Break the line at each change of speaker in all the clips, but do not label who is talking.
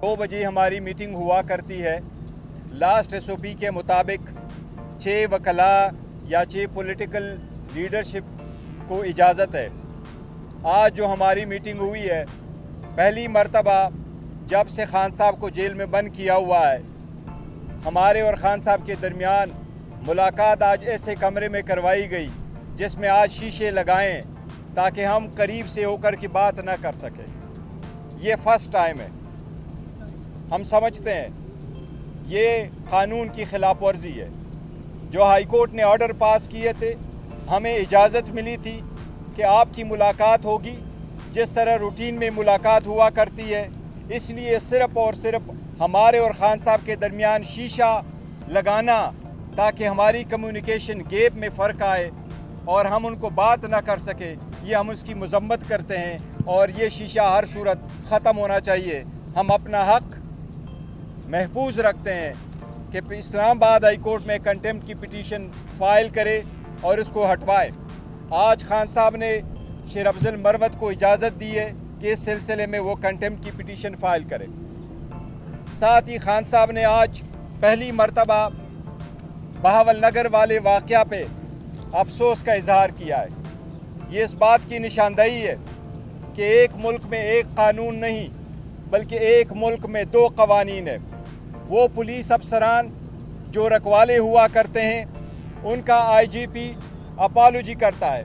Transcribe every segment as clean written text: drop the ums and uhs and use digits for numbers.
2 बजे हमारी मीटिंग हुआ करती है। लास्ट SOP के मुताबिक 6 वकला या 6 पॉलिटिकल लीडरशिप को इजाज़त है। आज जो हमारी मीटिंग हुई है, पहली मर्तबा जब से खान साहब को जेल में बंद किया हुआ है, हमारे और खान साहब के दरमियान मुलाकात आज ऐसे कमरे में करवाई गई जिसमें आज शीशे लगाएं ताकि हम करीब से होकर की बात ना कर सकें। ये फर्स्ट टाइम है। हम समझते हैं ये कानून की खिलाफ वर्जी है। जो हाई कोर्ट ने ऑर्डर पास किए थे, हमें इजाज़त मिली थी कि आपकी मुलाकात होगी जिस तरह रूटीन में मुलाकात हुआ करती है, इसलिए सिर्फ़ और सिर्फ हमारे और खान साहब के दरमियान शीशा लगाना ताकि हमारी कम्युनिकेशन गैप में फ़र्क आए और हम उनको बात ना कर सके, ये हम उसकी मज़म्मत करते हैं और ये शीशा हर सूरत ख़त्म होना चाहिए। हम अपना हक़ महफूज रखते हैं कि इस्लामाबाद हाई कोर्ट में कंटेम्प्ट की पिटीशन फ़ाइल करे और उसको हटवाए। आज खान साहब ने शेर अफजल मरवत को इजाज़त दी है कि इस सिलसिले में वो कंटेम्प्ट की पिटीशन फ़ाइल करे। साथ ही खान साहब ने आज पहली मर्तबा बहावल नगर वाले वाक़या पे अफसोस का इजहार किया है। ये इस बात की निशानदेही है कि एक मुल्क में एक कानून नहीं बल्कि एक मुल्क में 2 कवानीन है। वो पुलिस अफसरान जो रखवाले हुआ करते हैं उनका IGP अपॉलोजी करता है,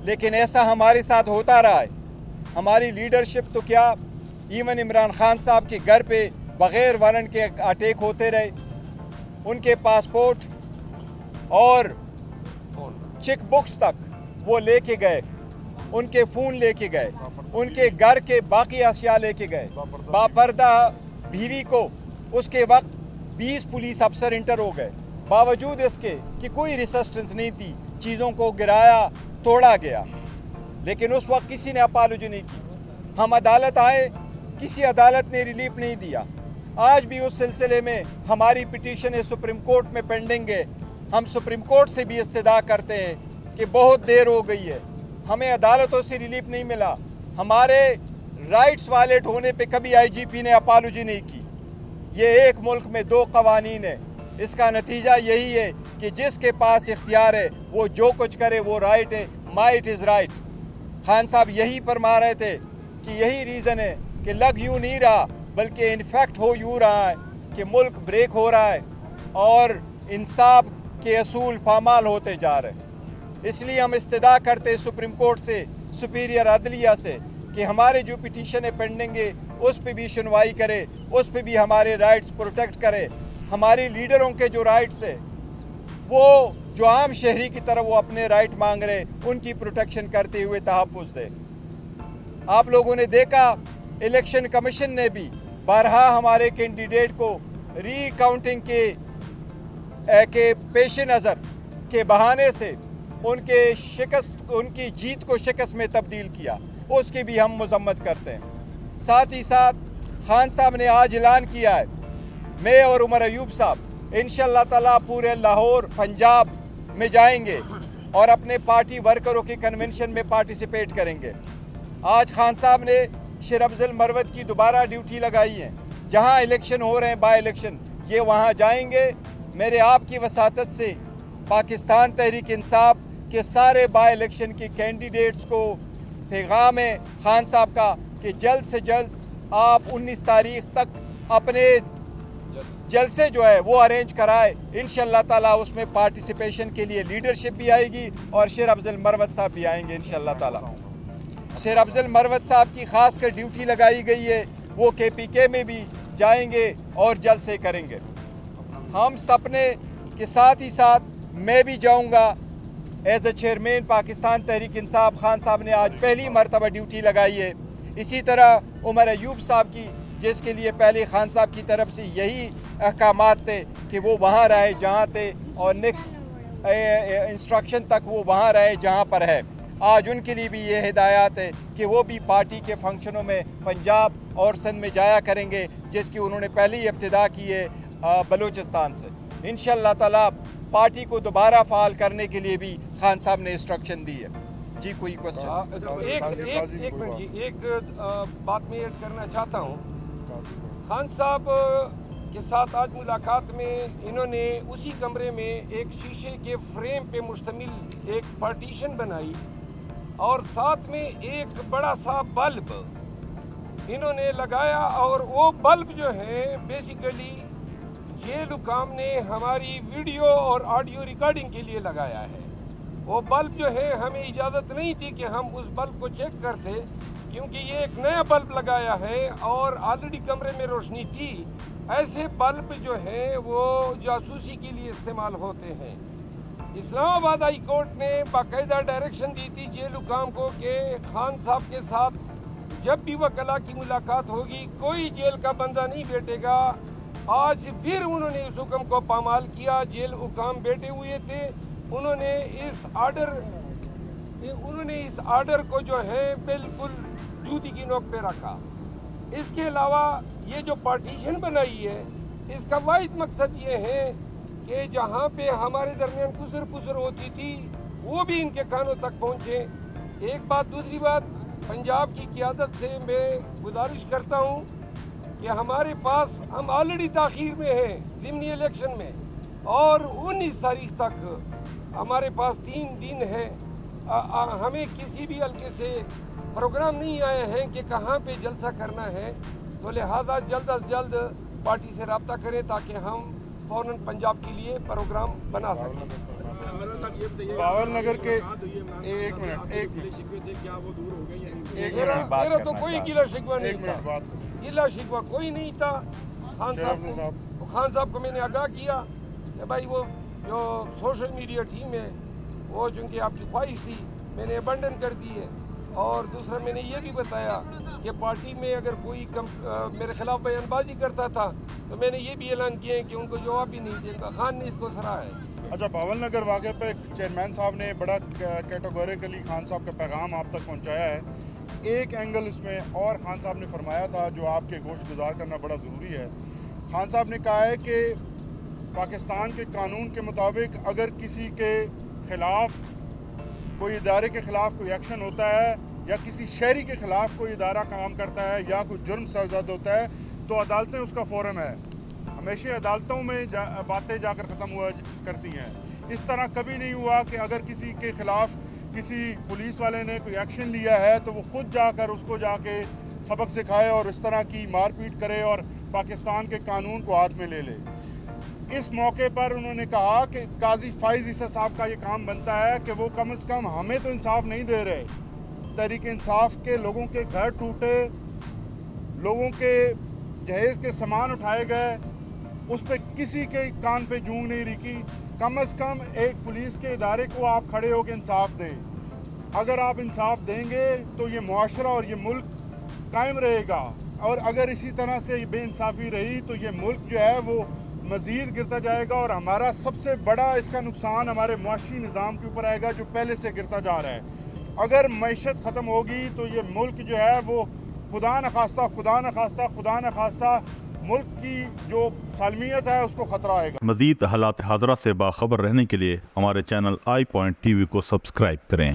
लेकिन ऐसा हमारे साथ होता रहा है। हमारी लीडरशिप तो क्या, इवन इमरान खान साहब के घर पे बग़ैर वारंट के अटैक होते रहे। उनके पासपोर्ट और चेक बुक्स तक वो लेके गए, उनके फ़ोन लेके गए, उनके घर के बाकी अशिया लेके गए। बापर्दा बीवी को उसके वक्त 20 पुलिस अफसर इंटर हो गए, बावजूद इसके कि कोई रेसिस्टेंस नहीं थी, चीज़ों को गिराया, तोड़ा गया, लेकिन उस वक्त किसी ने अपॉलोजी नहीं की। हम अदालत आए, किसी अदालत ने रिलीफ नहीं दिया। आज भी उस सिलसिले में हमारी पिटीशन सुप्रीम कोर्ट में पेंडिंग है। हम सुप्रीम कोर्ट से भी इस्तदा करते हैं कि बहुत देर हो गई है, हमें अदालतों से रिलीफ नहीं मिला। हमारे राइट्स वायलेट होने पे कभी IGP ने अपॉलोजी नहीं की। ये एक मुल्क में 2 कवानीन है। इसका नतीजा यही है कि जिसके पास इख्तियार है वो जो कुछ करे वो राइट है, माइट इज़ राइट। खान साहब यही फरमा रहे थे कि यही रीज़न है कि लग यूँ नहीं रहा बल्कि इनफैक्ट हो यूँ रहा है कि मुल्क ब्रेक हो रहा है और इंसाफ के असूल पामाल होते जा रहे हैं। इसलिए हम इस्तदा करते सुप्रीम कोर्ट से, सुपीरियर अदलिया से कि हमारे जो पिटीशन है पेंडिंग है उस पर भी सुनवाई करे, उस पर भी हमारे राइट्स प्रोटेक्ट करे। हमारे लीडरों के जो राइट्स है वो जो आम शहरी की तरह वो अपने राइट मांग रहे, उनकी प्रोटेक्शन करते हुए तहफ़्फ़ुज़ दे। आप लोगों ने देखा इलेक्शन कमीशन ने भी बारहा हमारे कैंडिडेट को रीकाउंटिंग के पेश नज़र के बहाने से उनकी जीत को शिकस्त में तब्दील किया, उसकी भी हम मज़म्मत करते हैं। साथ ही साथ खान साहब ने आज ऐलान किया है, मैं और उमर अयूब साहब इंशाअल्लाह ताला पूरे लाहौर पंजाब में जाएंगे और अपने पार्टी वर्करों के कन्वेंशन में पार्टिसिपेट करेंगे। आज खान साहब ने शेर अफजल मरवत की दोबारा ड्यूटी लगाई है। जहां इलेक्शन हो रहे हैं, बाय इलेक्शन, ये वहां जाएंगे। मेरे आपकी वसातत से पाकिस्तान तहरीक इंसाफ के सारे बाय इलेक्शन के कैंडिडेट्स को पैगाम है खान साहब का कि जल्द से जल्द आप 19 तारीख तक अपने जलसे जो है वो अरेंज कराए। इंशाअल्लाह ताला उसमें पार्टिसिपेशन के लिए लीडरशिप भी आएगी और शेर अफजल मरवत साहब भी आएंगे इंशाअल्लाह ताला। शेर अफजल मरवत साहब की खास कर ड्यूटी लगाई गई है, वो KPK में भी जाएंगे और जलसे करेंगे। हम सपने के साथ ही साथ मैं भी जाऊंगा as a chairman Pakistan Tehreek Insaf. Khan साहब ने आज पहली मरतबा ड्यूटी लगाई है। इसी तरह उमर अयूब साहब की, जिसके लिए पहले खान साहब की तरफ से यही अहकामात थे कि वो वहाँ रहे जहाँ थे और नेक्स्ट इंस्ट्रक्शन तक वो वहाँ रहे जहाँ पर है। आज उनके लिए भी ये हिदायत है कि वो भी पार्टी के फंक्शनों में पंजाब और सिंध में जाया करेंगे, जिसकी उन्होंने पहले ही इब्तिदा की है बलूचिस्तान से। इंशाअल्लाह ताला पार्टी को दोबारा फ़ाल करने के लिए भी खान साहब ने इंस्ट्रक्शन दी है। जी कोई क्वेश्चन?
एक बात मैं ऐड करना चाहता हूँ। خان صاحب کے ساتھ آج ملاقات میں انہوں نے اسی کمرے میں ایک شیشے کے فریم پہ مشتمل ایک پارٹیشن بنائی اور ساتھ میں ایک بڑا سا بلب انہوں نے لگایا، اور وہ بلب جو ہے بیسیکلی جیل حکام نے ہماری ویڈیو اور آڈیو ریکارڈنگ کے لیے لگایا ہے۔ وہ بلب جو ہے ہمیں اجازت نہیں تھی کہ ہم اس بلب کو چیک کرتے، کیونکہ یہ ایک نیا بلب لگایا ہے اور آلریڈی کمرے میں روشنی تھی۔ ایسے بلب جو ہیں وہ جاسوسی کے لیے استعمال ہوتے ہیں۔ اسلام آباد ہائی کورٹ نے باقاعدہ ڈائریکشن دی تھی جیل حکام کو کہ خان صاحب کے ساتھ جب بھی وکلاء کی ملاقات ہوگی کوئی جیل کا بندہ نہیں بیٹھے گا۔ آج پھر انہوں نے اس حکم کو پامال کیا، جیل حکام بیٹھے ہوئے تھے، انہوں نے اس آرڈر کو جو ہے بالکل جوتی کی نوک پہ رکھا۔ اس کے علاوہ یہ جو پارٹیشن بنائی ہے اس کا واحد مقصد یہ ہے کہ جہاں پہ ہمارے درمیان کسر پسر ہوتی تھی وہ بھی ان کے کانوں تک پہنچے۔ ایک بات، دوسری بات، پنجاب کی قیادت سے میں گزارش کرتا ہوں کہ ہمارے پاس ہم آلریڈی تاخیر میں ہیں ضمنی الیکشن میں، اور 19 تاریخ تک ہمارے پاس 3 دن ہیں۔ ہمیں کسی بھی حلقے سے پروگرام نہیں آئے ہیں کہ کہاں پہ جلسہ کرنا ہے، تو لہذا جلد از جلد پارٹی سے رابطہ کریں تاکہ ہم فوراً پنجاب کے لیے پروگرام بنا سکیں۔
باول نگر کے
میرا تو کوئی گلہ شکوہ نہیں تھا، گلہ شکوہ کوئی نہیں تھا۔ خان صاحب کو میں نے آگاہ کیا کہ بھائی وہ جو سوشل میڈیا ٹیم ہے وہ چونکہ آپ کی خواہش تھی میں نے ابنڈن کر دی ہے، اور دوسرا میں نے یہ بھی بتایا کہ پارٹی میں اگر کوئی میرے خلاف بیان بازی کرتا تھا تو میں نے یہ بھی اعلان کیا ہے کہ ان کو جواب بھی نہیں دے گا۔ خان نے اس کو سراہا ہے۔
اچھا، باول نگر واقعے پہ چیئرمین صاحب نے بڑا کیٹیگوریکلی خان صاحب کا پیغام آپ تک پہنچایا ہے۔ ایک اینگل اس میں اور خان صاحب نے فرمایا تھا جو آپ کے گوش گزار کرنا بڑا ضروری ہے۔ خان صاحب نے کہا ہے کہ پاکستان کے قانون کے مطابق اگر کسی کے خلاف کوئی ادارے کے خلاف کوئی ایکشن ہوتا ہے یا کسی شہری کے خلاف کوئی ادارہ کام کرتا ہے یا کوئی جرم سرزد ہوتا ہے تو عدالتیں اس کا فورم ہے۔ ہمیشہ عدالتوں میں باتیں جا کر ختم ہوا کرتی ہیں۔ اس طرح کبھی نہیں ہوا کہ اگر کسی کے خلاف کسی پولیس والے نے کوئی ایکشن لیا ہے تو وہ خود جا کر اس کو جا کے سبق سکھائے اور اس طرح کی مار پیٹ کرے اور پاکستان کے قانون کو ہاتھ میں لے لے۔ اس موقع پر انہوں نے کہا کہ قاضی فائز عیسیٰ صاحب کا یہ کام بنتا ہے کہ وہ کم از کم ہمیں تو انصاف نہیں دے رہے۔ تحریک انصاف کے لوگوں کے گھر ٹوٹے، لوگوں کے جہیز کے سامان اٹھائے گئے، اس پہ کسی کے کان پہ جونگ نہیں رکی۔ کم از کم ایک پولیس کے ادارے کو آپ کھڑے ہو کے انصاف دیں۔ اگر آپ انصاف دیں گے تو یہ معاشرہ اور یہ ملک قائم رہے گا، اور اگر اسی طرح سے بے انصافی رہی تو یہ ملک جو ہے وہ مزید گرتا جائے گا، اور ہمارا سب سے بڑا اس کا نقصان ہمارے معاشی نظام کے اوپر آئے گا جو پہلے سے گرتا جا رہا ہے۔ اگر معیشت ختم ہوگی تو یہ ملک جو ہے وہ خدا نخواستہ ملک کی جو سالمیت ہے اس کو خطرہ آئے گا۔
مزید حالات حاضرہ سے باخبر رہنے کے لیے ہمارے channel I point T V کو سبسکرائب کریں۔